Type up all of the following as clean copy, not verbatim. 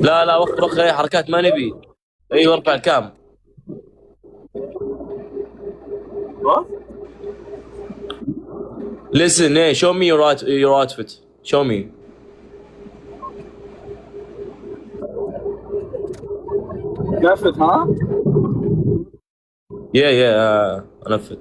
لا لا، وخر وخر اي حركات ما نبي. ايوه ارفع الكام. What? Listen, hey, show me your outfit. Show me. لفت ها؟ Yeah, انفذ.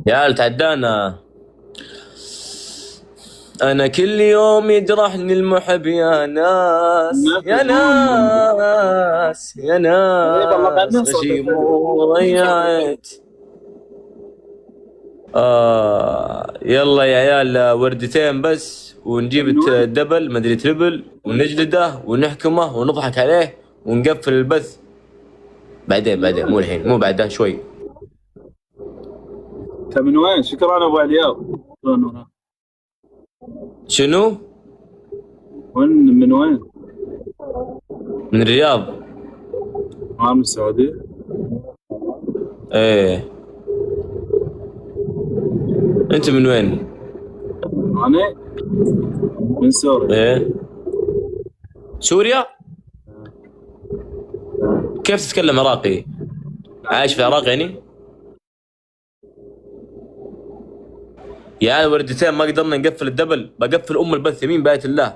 يا عيال تعدانا. انا كل يوم يجرحني المحب يا ناس يا ناس يا ناس غشيم وريعت. يلا يا عيال وردتين بس ونجيب الدبل مدري تربل ونجلده ونحكمه ونضحك عليه ونقفل البث. بعدين مو الحين، مو بعدها شوي. انت من وين؟ شكرا ابو الياو. شنو؟ من وين؟ من الرياض. من السعودية؟ ايه. انت من وين؟ انا من سوريا. ايه سوريا؟ كيف تتكلم عراقي؟ عايش في العراق يعني؟ يا عيال وردتين ما قدرنا نقفل الدبل، بقفل البث يمين بآية الله.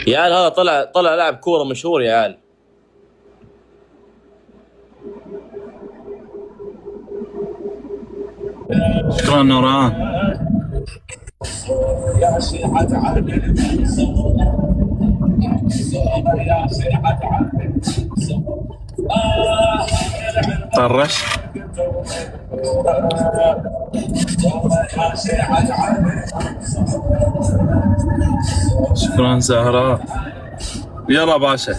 يا عيال هذا طلع لاعب كورة مشهور يا عيال. شكرا نوران. طرش. شكرا زهراء. يلا باشا.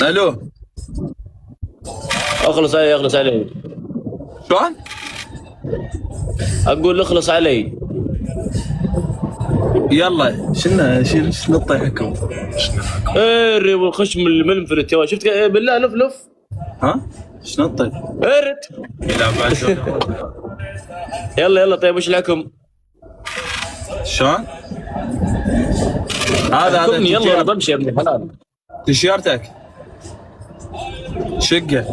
الو. اخلص علي. شلون؟ اقول اخلص علي. يلا شنو نطيحكم؟ ايه الري والخشم المنفرت يا شفت بالله لف. ها؟ شنو نطيح؟ ارد. يلا طيب وش الحكم؟ شلون؟ هذا يلا انا بمشي يا ابن الحلال. تيشيرتك شقة.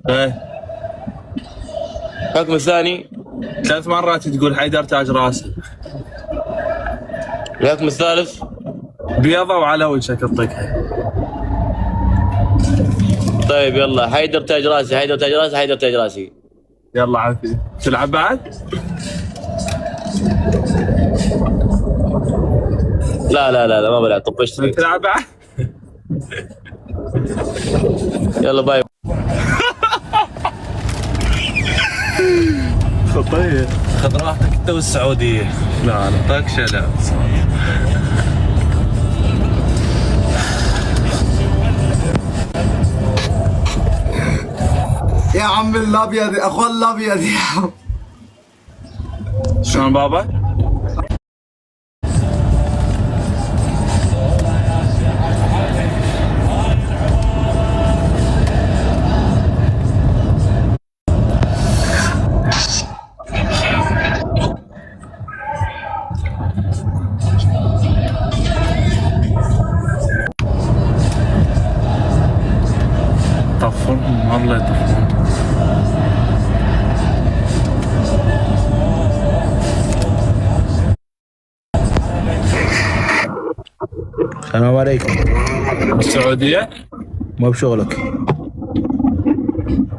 ايه. الحكم الثاني 3 مرات تقول حيدر تاج راسه. الحكم الثالث بيضة وعلى وجهك الطقها. طيب يلا حيدر تاج راسي. يلا عافية. تلعب بعد؟ لا ما بلعب، طفشت فيك. تلعب بعد؟ يلا باي. خطير. خذ راحتك انت والسعودية. لا طقشة لا. يا عم الابيض اخو الابيض يا عم. شلون بابا؟ يطفرهم والله يطفرهم. السلام عليكم. السعودية؟ ما بشغلك.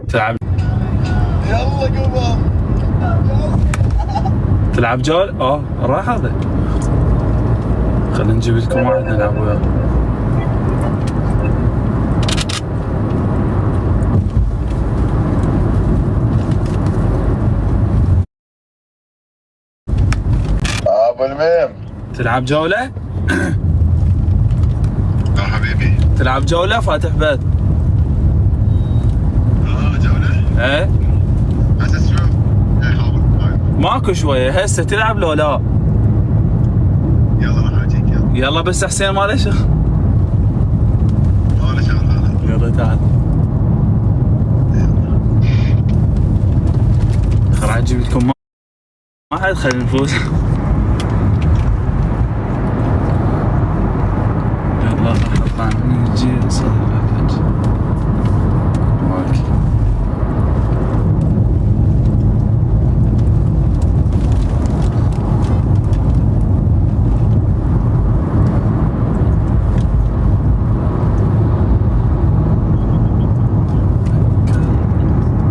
تلعب. يلا قوم. تلعب جول؟ راح هذا. خلينا نجيب لكم واحد نلعب وياه. ابو الميم تلعب جولة؟ حبيبي. تلعب جولة فاتح بث؟ جولة؟ ايه؟ اساس شو؟ حاضر. ماكو شوية هسه تلعب لو لا؟ يلا راح اجيك يلا. يلا بس حسين ما له شغل. ولا شغل هذا. يلا تعال. راح اجيب لكم واحد خلينا نفوز. يلا راح اطلع من نجي صار الحاج. ماكي.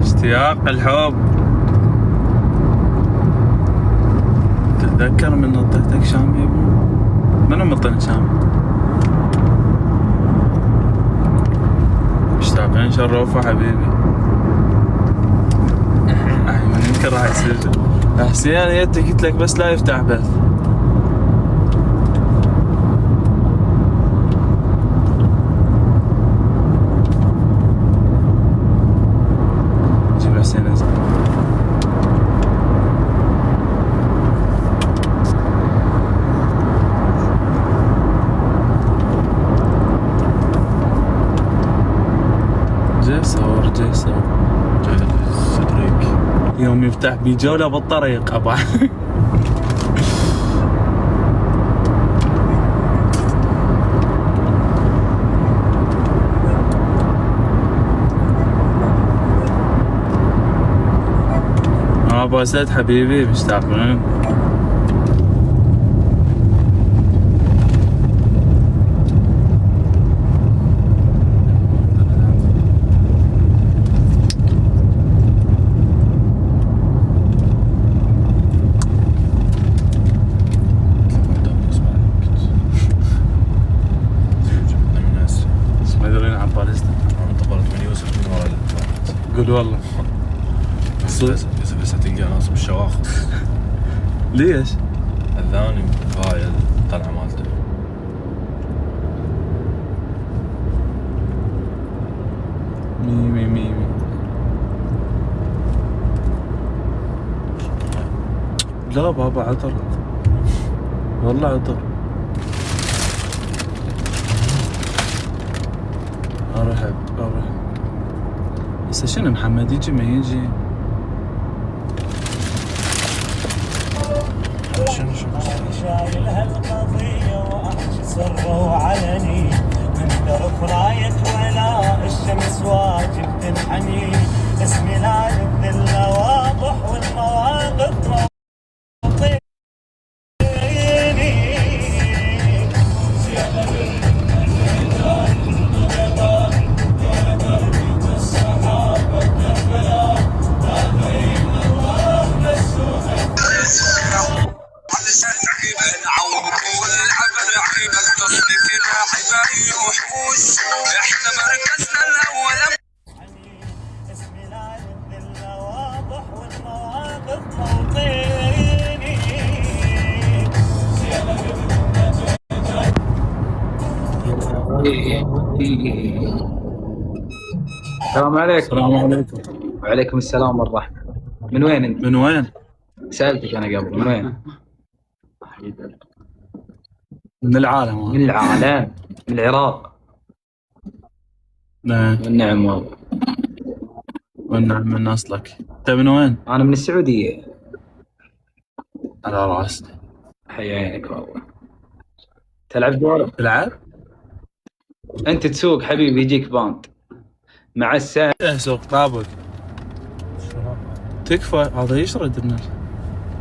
اشتياق الحب. تتذكر من نطيتك شام يا ابو؟ منو مطن شام؟ مشتاقين شرفه حبيبي. من يمكن راح يصير حسين يدي قلت لك بس لا يفتح بث. جيب حسين انزل. جيسور صدرك يوم يفتح بي جولة بالطريق ابا. ابو اسد حبيبي مشتاقين. ما يدرون عن باليستا. انتقلت من يوسف من ورا الفارت. قول والله. بس تلقى ناس بالشواخص. ليش؟ الثاني هاي الطلعه مالته. ميمي لا بابا عطر والله عطر. اروح هسه شنو محمد يجي ما يجي؟ شنو شايل هالقضية واحكي سر وعلني من درب راية ولا الشمس واجب تنحني اسمي لا الذلة واضح والمواقف موطيني. احنا مركزنا الاول. اسمي لا الذلة واضح والمواقف موطيني. السلام عليكم. السلام عليكم. وعليكم السلام والرحمة. من وين انت؟ من وين؟ سألتك انا قبل من وين؟ من العالم. من العالم، من العراق. نعم. والنعم والله. والنعم من اصلك. انت من وين؟ انا من السعودية. على راسي. حي عينك والله. تلعب جولة؟ تلعب؟ انت تسوق حبيبي يجيك باند. مع السلامة. سوق طابق. تكفى هذا يشرد الناس.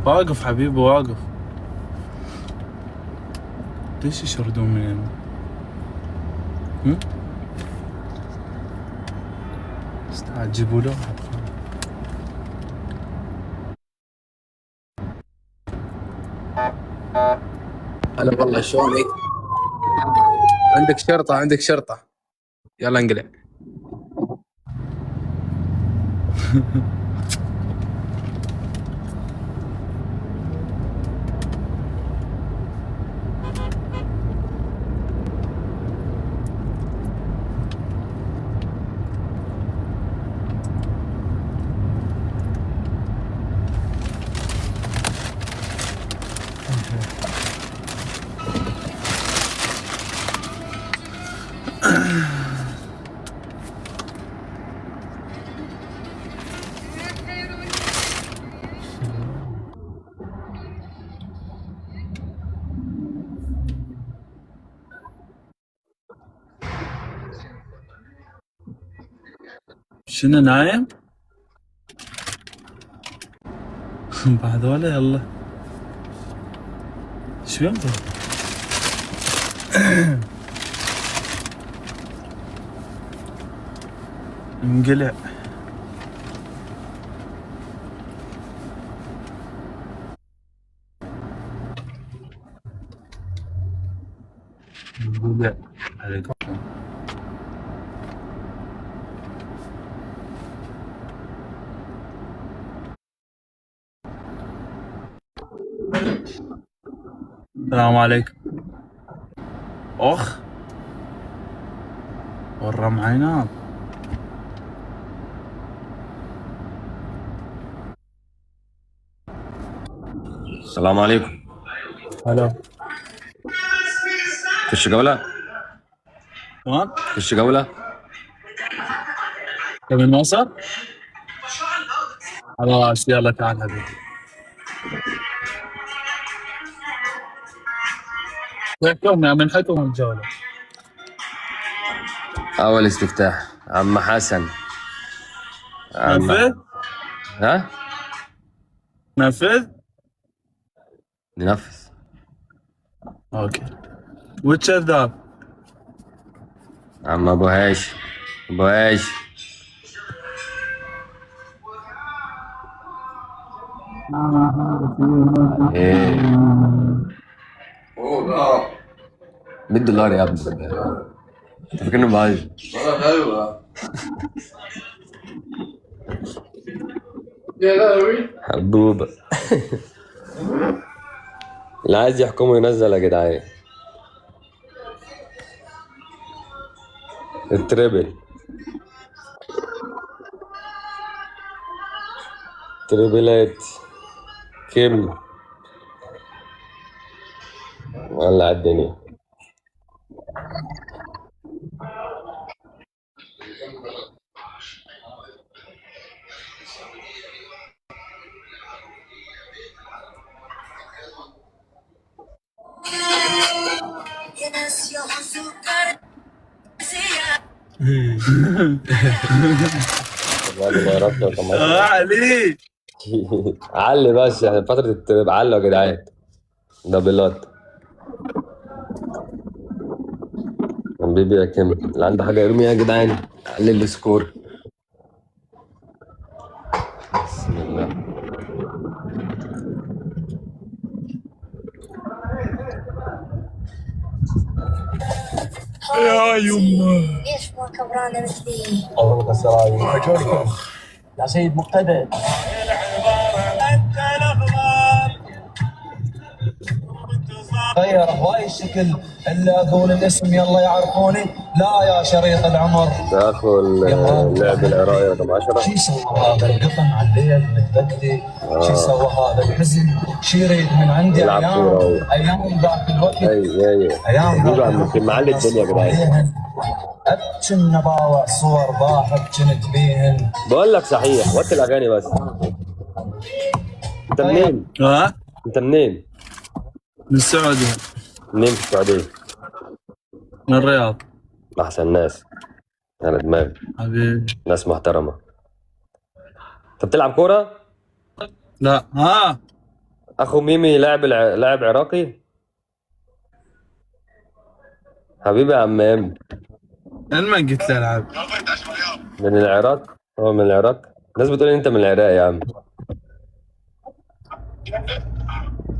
واقف حبيبي واقف. ليش يشردون من هنا؟ استعجبوا له. هلا والله شلونك؟ عندك شرطة يلا انقلع. شنو نايم؟ بعد ولا يلا شو يمضي؟ انقلع. انقلع عليكم. السلام عليكم. اخ ورم عيناك. السلام عليكم. هلا خش جولة. تمام. خش جولة. تبي نوصل؟ خلاص يلا تعال حبيبي. يحكمنا من حكم الجولة. أول استفتاح عم حسن. نفذ؟ ها؟ نفذ؟ ننفذ. اوكي. والكذاب؟ عم أبو هاش. أبو هاش. ايه $100 يا ابني. انت فاكرني بعايز؟ حبوبة. اللي عايز يحكمه ينزل يا جدعان. التريبل. تريبلات كم ولع الدنيا. علي علي بس يعني فترة التريب علوا يا جدعان. دبلات حبيبي يا كم. اللي عنده حاجة يرمي يا جدعان. علي السكور. بسم الله. يا يمه ليش ما كبرانه مثلي؟ الله السرايا يا سيد مقتدى. غير هواي الشكل الا اقول الاسم يلا يعرفوني. لا يا شريط العمر يا اخو اللعب العراقي رقم 10. شي سوى هذا القطن على الليل متبدي. شي سوى هذا الحزن شي يريد من عندي. يلعب كورة. ايام ذاك الوقت. ايام ذاك معلي الدنيا يا جدعان. ابكن باوع صور ضاحك كنت بيهن. بقول لك صحيح وقت الاغاني بس. انت منين؟ ها؟ انت منين؟ من السعودية. منين في السعودية؟ من الرياض. احسن ناس. انا دماغي حبيبي. ناس محترمة. انت بتلعب كورة؟ لا. ها اخو ميمي لاعب عراقي. حبيبي يا عم ميمي. ما قلت له العب. من العراق؟ هو من العراق؟ الناس بتقول انت من العراق يا عم.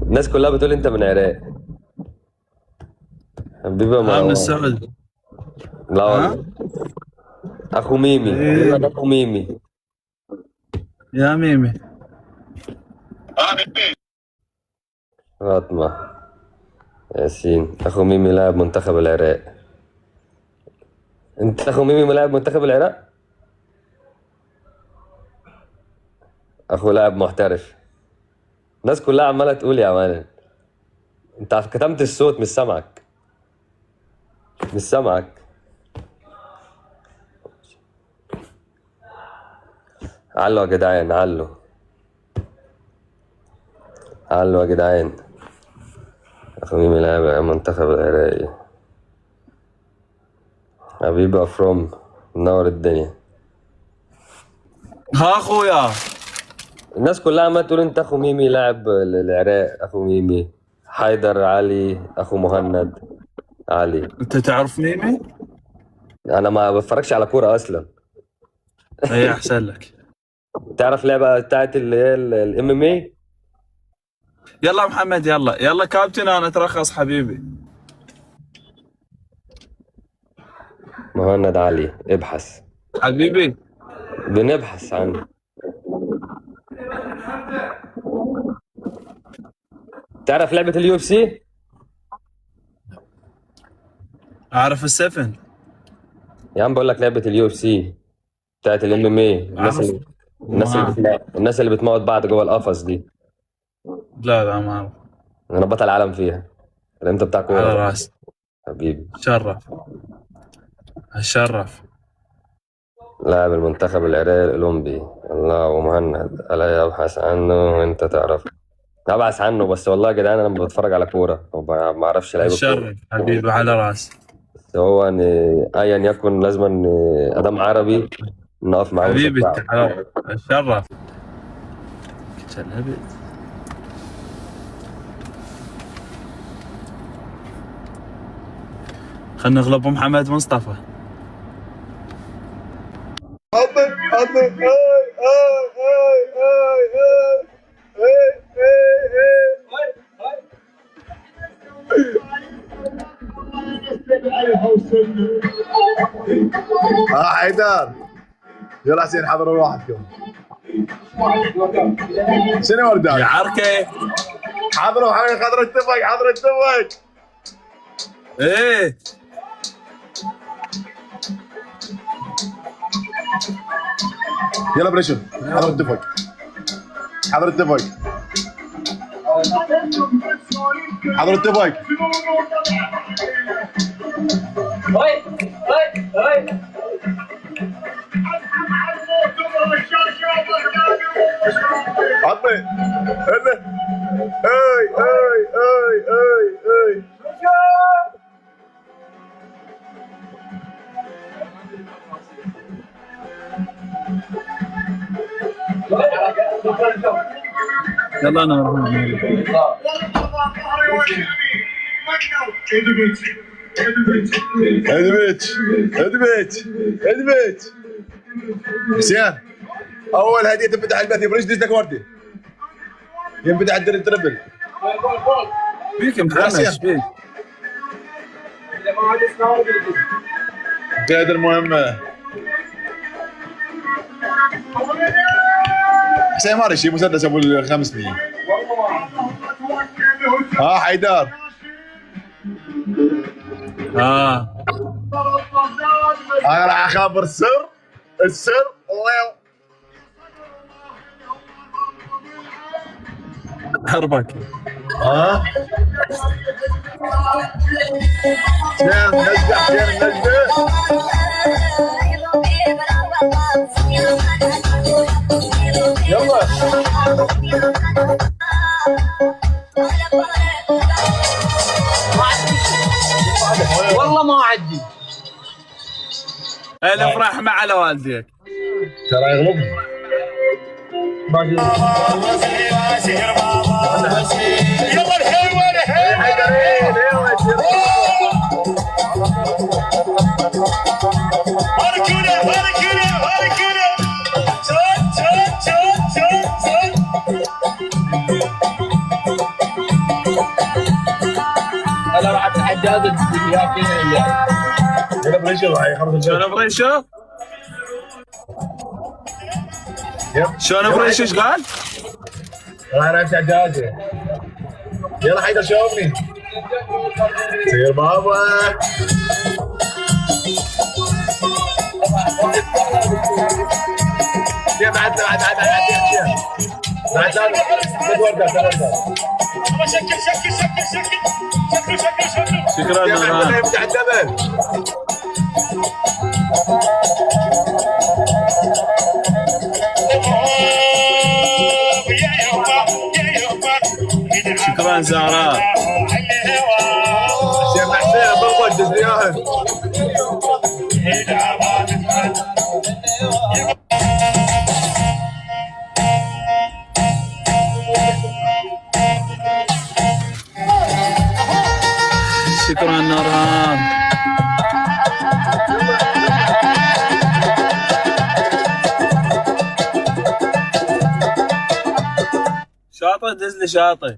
الناس كلها بتقول انت من العراق. حبيبي من مروان. السعودية. لا والله. اخو ميمي. إيه. اخو ميمي. يا ميمي. فاطمة ياسين. اخو ميمي لاعب منتخب العراق. انت اخو ميمي لاعب منتخب العراق؟ اخو لاعب محترف. الناس كلها عمالة تقول يا مان. انت كتمت الصوت، مش سامعك. مش سامعك. علو يا جدعان، علو علو يا جدعان. اخو ميمي لاعب منتخب العراقي. حبيبي افروم، منور الدنيا. ها اخويا. الناس كلها عمالة تقول انت اخو ميمي لاعب العراق. اخو ميمي حيدر علي. اخو مهند علي. انت تعرف ميمي؟ انا ما بتفرجش على كورة اصلا. هي احسن لك. تعرف لعبة بتاعت اللي هي الام ام اي؟ يلا محمد، يلا يلا كابتن، انا اترخص حبيبي. مهند علي، ابحث حبيبي. بنبحث عنه. تعرف لعبة اليو اف سي؟ اعرف السفن. يا عم بقول لك لعبة اليو اف سي بتاعت الام ام اي. الناس اللي بتموت بعض جوه القفص دي. لا ما اعرف. انا بطل عالم فيها. انت بتاع على كورة راسي حبيبي. شرف. الشرف. لاعب المنتخب العراقي الأولمبي. الله. ومهند ألا أبحث عنه وأنت تعرف. أبحث عنه بس والله يا جدعان أنا لما بتفرج على كورة ما أعرفش لعيبة كورة. الشرف حبيبي على راسي. بس هو أيا يكن لازم أدام عربي نقف معاه. حبيبي الشرف. كلبت. خلنا نغلب محمد مصطفى. حيدر يلا حسين حضروا واحدكم. شنو وردان؟ يا عركة. حضروا حضروا التفق، حضروا التفق. ايه يلا بريشن، حضروا التفق. حضروا التفق. حضروا التفق. عطي هلا. اي اي اي اي اي يلا انا ادبيت ادبيت ادبيت. حسين اول هديه تنفتح البث يبرش ديش لك ورده. ينفتح التربل. بيك محمد ايش بيك؟ قائد المهمه. حسين ما شيء مسدس ابو ال 500. حيدر. انا راح اخبر السر. الله حربك. حسين نزع. حسين نزع. يلا والله ما اعدي. الف رحمه على والديك. ترى يغلبني. يلا الحيوان انا راح اتحدى يلا بريشو هاي خرج شلون بريشو؟ شلون بريشو ايش قال؟ انا امشي دجاجه. يلا حيدر شوفني. سير بابا. بعد شكرا نورهان. يفتح الدبل. شكرا زهراء. شيخ حسين بالضبط دزيان. شكرا نورهان. شاطئ دز لي شاطئ.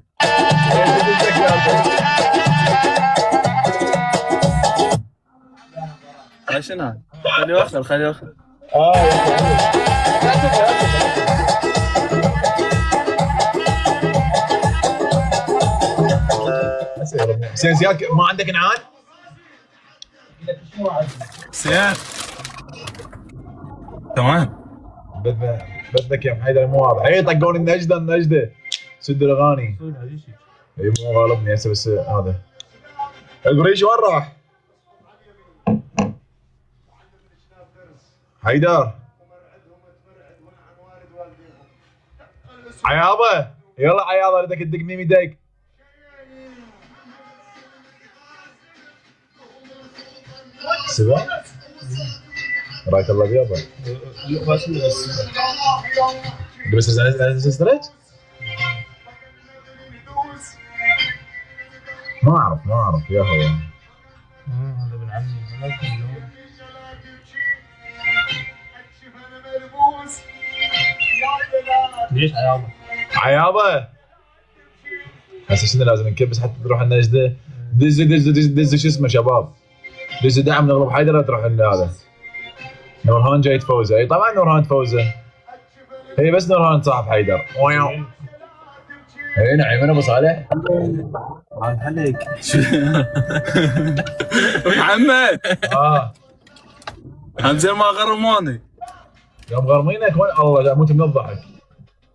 شنو هذا؟ خليه يوخر خليه يوخر. حسين زياد ما عندك نعال؟ حسين تمام. بدك يا حيدر مو واضح. اي طقون النجده سدوا الاغاني. اي مو غالبني هسه بس هذا. البريش وين راح؟ حيدر عيابه يلا عيابه بدك تدق ميمي دق. سبع رايت الله بيابا. بس استريت ما اعرف يا هو هذا ابن عمي. ليش عيابه هسه شنو لازم نكبس حتى تروح النجده. دز شو اسمه شباب. دز دعم نغلب حيدر تروح هذا. نورهان جاي تفوزه. اي طبعا نورهان تفوزه. هي بس نورهان صاحب حيدر. اي نعم انا ابو صالح. عاد عليك. محمد. همزين ما غرموني. يوم غرمينك وين الله اموت من الضحك.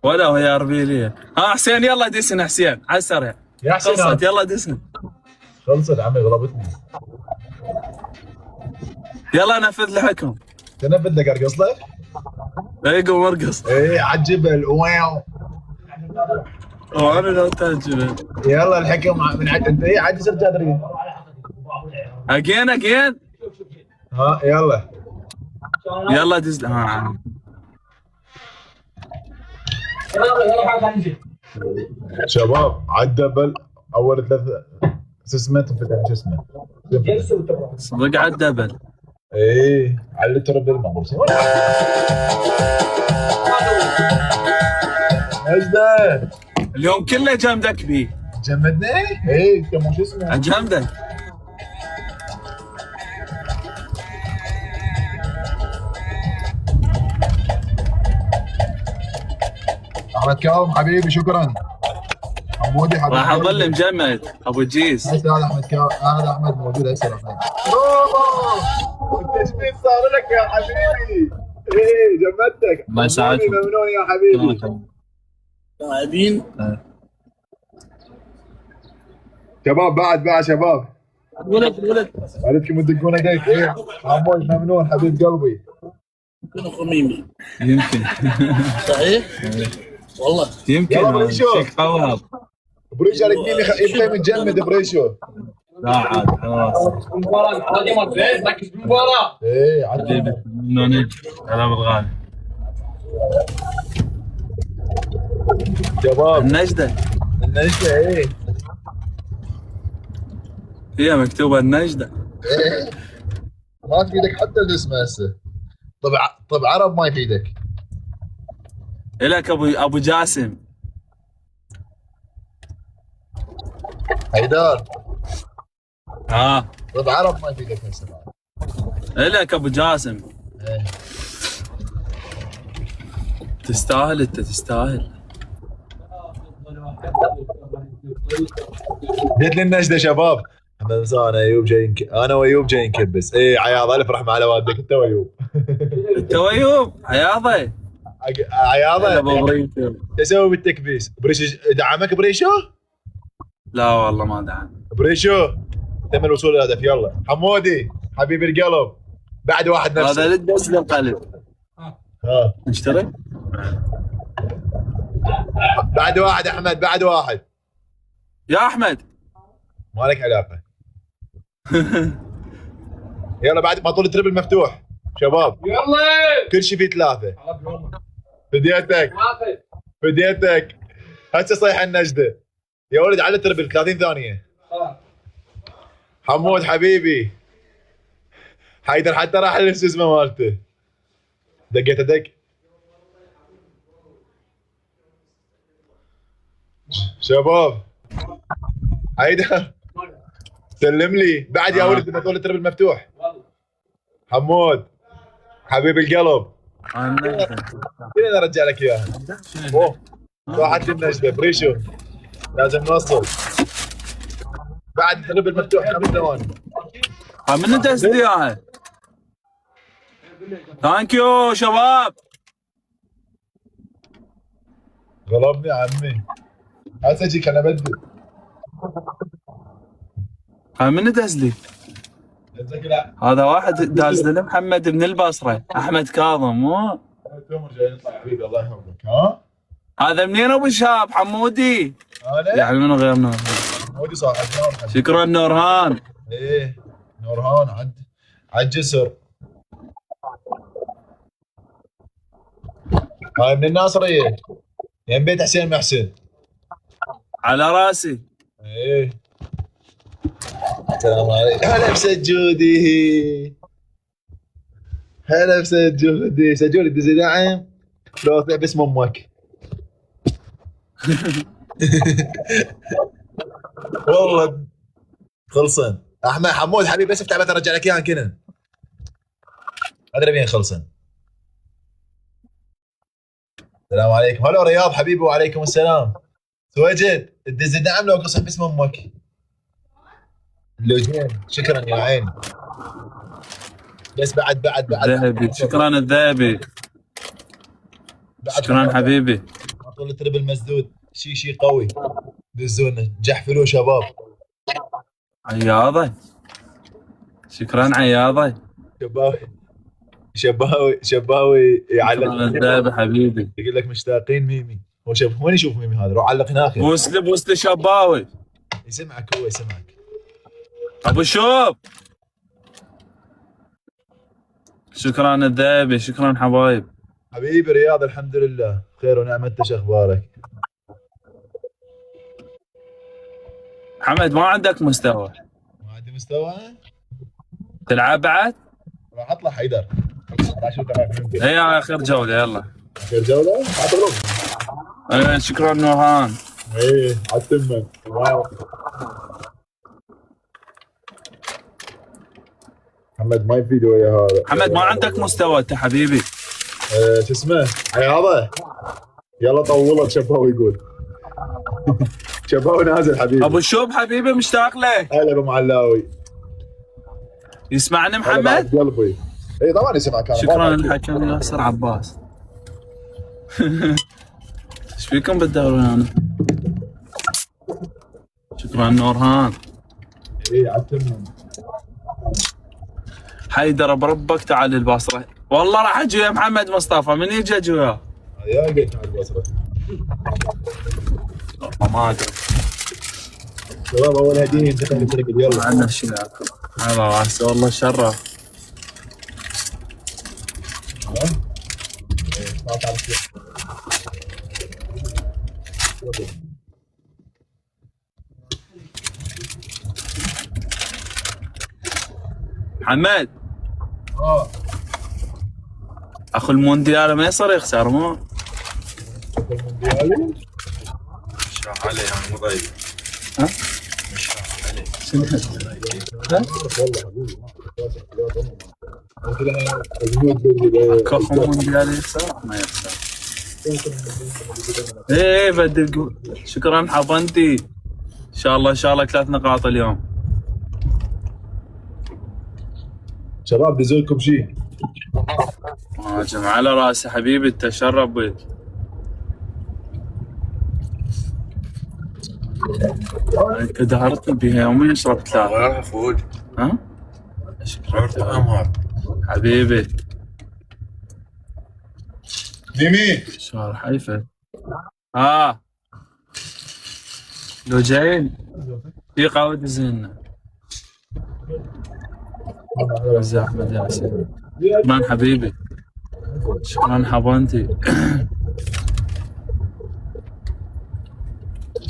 ولا هو يا اربيليه. ها حسين يلا دسنا حسين على السريع. يا حسين خلصت يلا دسنا. خلصت عمي غلبتني. يلا نفذ الحكم. تنفذ لك ارقص لك؟ اي قوم ارقص. اي على الجبل واو. وانا لو تاجل. يلا الحكم من عد انت. اي عد سجاد اجين. ها يلا. يلا دز. ها شباب عالدبل اول ثلاث شو اسمه تنفتح شو اسمه صدق على الدبل. ايه على التربل المغرب. نجدة اليوم كله جامدك بيه. جمدني؟ ايه كم شو اسمه؟ جامدك. احمد كاظم حبيبي شكرا. حمودي حبيبي راح اظل مجمد ابو جيس. هسه هذا احمد هذا احمد موجود هسه. احمد التشميت صار لك يا حبيبي. ايه جمدتك. الله يسعدك. ممنون يا حبيبي. لاعبين شباب بعد شباب. ولد والدكم تدقون ايديك. ايه حمود ممنون حبيب قلبي. يمكن خميمي. يمكن. صحيح؟ والله يمكن. يلا بريشو. شيك خواب. بريشو على اليمين يبقى متجمد بريشو. لا عاد خلاص. المباراة القادمة زين ركز بالمباراة. ايه عاد نونج هلا بالغالي. شباب النجدة ايه هي مكتوبة النجدة. ايه ما تفيدك حتى الاسم هسه. طب عرب ما يفيدك. إلك ابو جاسم. حيدر طب عرب ما يفيدك هسه بعد. الك ابو جاسم. إيه. تستاهل انت تستاهل. قلت لي النجده شباب. انا ايوب جاي انا وايوب جاي نكبس. ايه عياض الف رحمه على والدك انت وايوب. انت وايوب عياضه. عياضه ابو بريشو. تسوي بالتكبيس؟ بريشو دعمك بريشو؟ لا والله ما دعم. بريشو تم الوصول للهدف. يلا حمودي حبيب القلب بعد واحد نفسه. هذا للدس للقلب. ها نشتري؟ بعد واحد احمد بعد واحد. يا احمد ما لك علاقه. يلا بعد ما طول التربل مفتوح شباب. يلا كل شيء فيه ثلاثه. فديتك فديتك. هسه صيح النجده يا ولد على التربل 30 ثانيه. حمود حبيبي حيدر حتى راح لبس اسمه مالته. دقيت دق. شباب حيدر سلم لي بعد يا ولد لما تقول التربل مفتوح. حمود حبيب القلب فين ارجع لك اياها؟ اوه راحت لي النجده بريشو لازم نوصل بعد التربل مفتوح 5 ثواني. من انت اسدي اياها؟ ثانك يو شباب. غلبني عمي هسه اجيك انا بدي. من داز لي؟ هذا واحد داز لي محمد من البصره احمد كاظم مو؟ تمر جاي نطلع حبيبي الله يحفظك. ها هذا منين ابو شهاب حمودي؟ انا يعني من غيرنا. حمودي صاحب نور. شكرا نورهان. ايه نورهان عد جسر. هاي من الناصريه يم بيت حسين محسن. على راسي. ايه السلام عليكم. هلا بسجودي هلا بسجودي. سجودي دزي دعم لو اطلع باسم امك. والله خلصن. احمد حمود حبيبي بس افتح بس ارجع لك اياها كنا. ادري مين خلصن. السلام عليكم. هلا رياض حبيبي وعليكم السلام. سويجد الدز دعم لو قصح باسم امك. لوجين شكرا يا عين. بس بعد ذهبي شكرا الذهبي. شكرا حبيبي. طول التربل مسدود شي قوي. دزونا جحفلوا شباب. عياضه شكرا عياضه. شباوي يعلق الذهبي حبيبي. يقول لك مشتاقين ميمي. هو شوف وين يشوف ميمي هذا؟ روح علق هناك. وسلي شباوي. يسمعك هو يسمعك. ابو شوب شكرا الذهبي. شكرا حبايب. حبيبي رياض الحمد لله خير ونعمه. انت شو اخبارك؟ حمد ما عندك مستوى؟ ما عندي مستوى. تلعب بعد؟ راح اطلع حيدر. اي اخر جوله يلا. اخر جوله؟ شكرا نورهان. ايه عالتمن. محمد ما يفيد ويا هذا. محمد ما عندك مستوى انت حبيبي. شو اسمه؟ عياضه يلا طولت. شباوي يقول. شباوي نازل حبيبي. ابو الشوب حبيبي مشتاق لك. هلا ابو معلاوي. يسمعني محمد؟ قلبي. اي طبعا يسمعك. شكرا للحكم ياسر عباس. ايش فيكم بالدوري انا؟ شكرا نورهان. اي عالتمن. حيدر بربك تعال البصره. والله راح اجي يا محمد مصطفى. من يجي اجي وياه؟ يا قلت على البصره. والله ما ادري. شباب اول هديه دخل الترقل يلا. عندنا شيء على راسي والله شرف. محمد اخو المونديال ما يصير يخسر مو؟ المونديالي؟ شاح عليه مو ضيق. ها؟ شاح عليه. كفو مونديالي يخسر ما يخسر. ايه بدل. شكرا حبنتي. ان شاء الله 3 نقاط اليوم. شباب دزوا لكم شيء. مهاجم على راسي حبيبي تشرف بك. انت دهرتني بها يومين شربت 3. والله فوق. ها؟ شكرا حبيبي. يمين شهر حيفا. لو جايين في قاود زيننا. عزة احمد ياسين. شكرا حبيبي. شكرا حبانتي.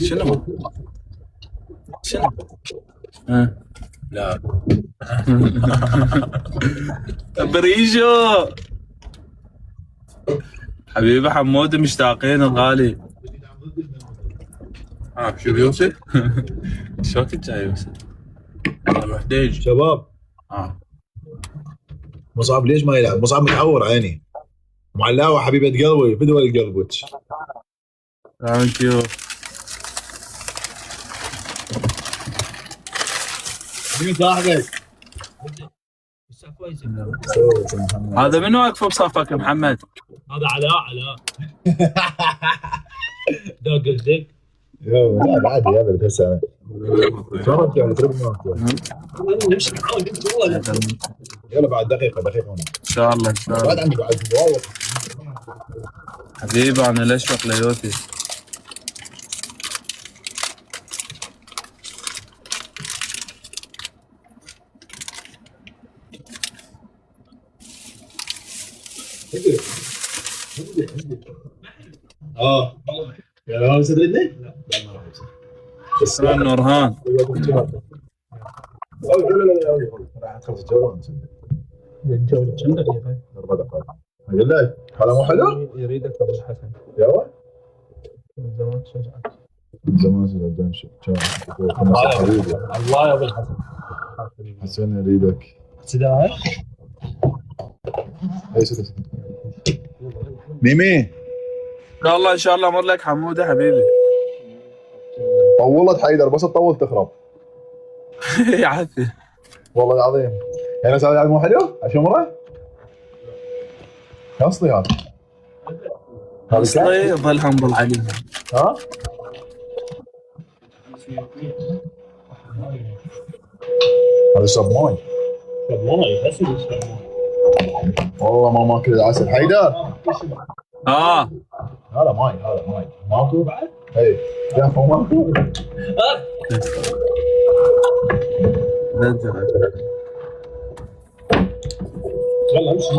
شنو؟ لا بريجو حبيبي حمود مشتاقين الغالي. شو يوسف؟ شو كنت جاي يوسف؟ محتاج شباب. مصعب ليش ما يلعب؟ مصعب متعور عيني. معلاوة حبيبة قلبي بدول قلبك. ثانك يو. مين صاحبك؟ هذا منو واقف بصفك محمد؟ هذا علاء دق الدق. لا عادي هذا اللي هسه شلون يعني تربي نمشي معاه قلت والله يلا بعد دقيقة هنا. ان شاء الله ان شاء الله. بعد عندي بعد والله. حبيبي انا الاشفق ليوتي. يا هذا صدرني؟ لا ما راح بس نورهان. لا راح تخلص الجولة. الجولة كم دقيقة؟ 4 دقائق. اقول لك هذا مو حلو؟ يريدك ابو الحسن. يا ولد من زمان شجعك. زمان زين حبيبي. الله يا ابو الحسن. حسن يريدك. سدايا؟ اي سدايا. ميمي الله ان شاء الله امر لك حموده حبيبي. طولت حيدر بس تطول تخرب. يعافي والله العظيم. يعني بس هذا مو حلو؟ عشمره؟ اصلي هذا. اصلي ظلهم بالعلي. ها؟ هذا شرب ماي. شرب ماي بس شرب ماي. والله ما ماكل العسل حيدر. هذا ماي ماكو بعد؟ اي جافه ماكو. يلا امشي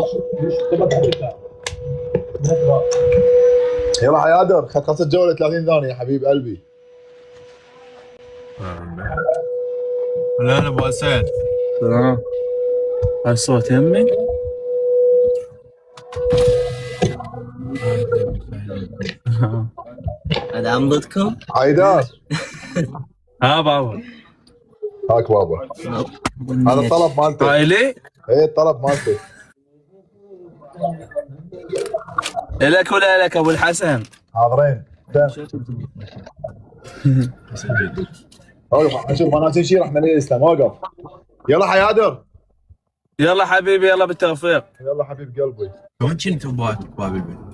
تبى بعد. يلا حيادر خلصت الجوله 30 ثانيه يا حبيب قلبي. لا ابو اسد. هاي الصوت يمي. هذا عم ضدكم؟ حيدر بابا هاك بابا. هذا الطلب مالتك. هاي لي؟ ايه الطلب مالتك. الك ولا لك ابو الحسن؟ حاضرين. اوقف شوف انا ناسي شيء راح ملي الاسلام. اوقف يلا حيادر. يلا حبيبي يلا بالتوفيق. يلا حبيب قلبي. وين كنتوا باب البيت؟